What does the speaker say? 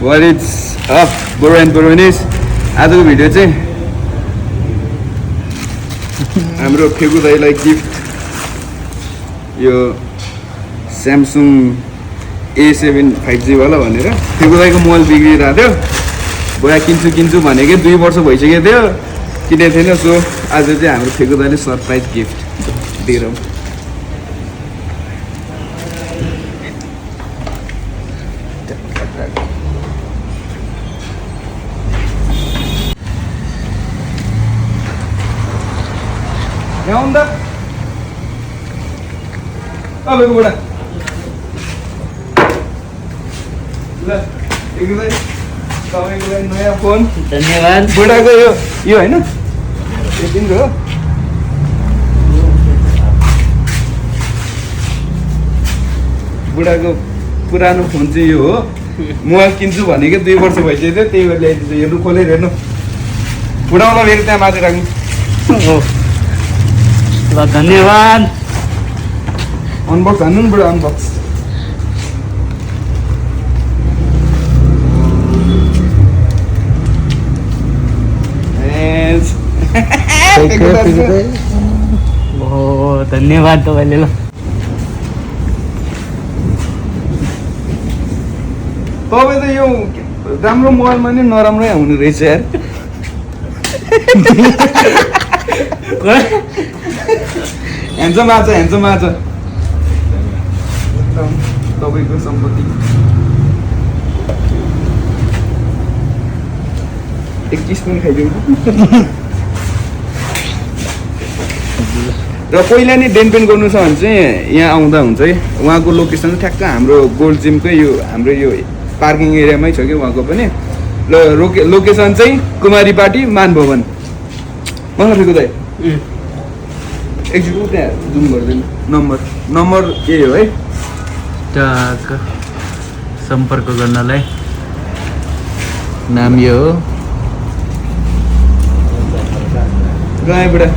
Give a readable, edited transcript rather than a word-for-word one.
What is up, Bro and Boronis? आजको video चाहिँ हाम्रो फेगु दाइलाई गिफ्ट यो स्यामसङ A7 5G वाला भनेर फेगु दाइको मोबाइल बिग्रिरहेको थियो बोया किन्छु भनेकै 2 वर्ष भइसकेको थियो किनेको थिएन सो आज चाहिँ हाम्रो फेगु दाइले सरप्राइज गिफ्ट दिएर यहाँ आउँदा अबको बुढा ल एकदमै तपाईँको लागि नयाँ फोन धन्यवाद बुढाको यो होइन यो दिनको हो बुढाको पुरानो फोन चाहिँ यो हो मोबाइल किन्छु भनेको 2 वर्ष भइसक्यो थियो त्यही भएर ल्याइदिन्छु हेर्नु खोलेर हेर्नु बुढाउला फेरि त्यहाँ माथि राख्नु ल धन्यवाद अनबक्स हान्नु नि बुढा अनबक्स धन्यवाद तपाईँले ल तपाईँ त यो राम्रो मोबाइलमा नि नराम्रै हुने रहेछ यार ह्यान्डसम आज तपाईँको सम्पत्ति एक किस पनि खाइदिउँ र पहिला नि डेनपेन गर्नु छ भने चाहिँ यहाँ आउँदा हुन्छ है उहाँको लोकेसन ठ्याक्क हाम्रो गोल्ड जिमकै यो हाम्रो यो पार्किङ एरियामै छ कि उहाँको पनि ल लोकेसन चाहिँ कुमारी पाटी मान भवन मलाई फेको दाइ एकजिट त्यहाँ जुम गर्दैन नम्बर यही हो है सम्पर्क गर्नलाई नाम यो हो गाई बुढा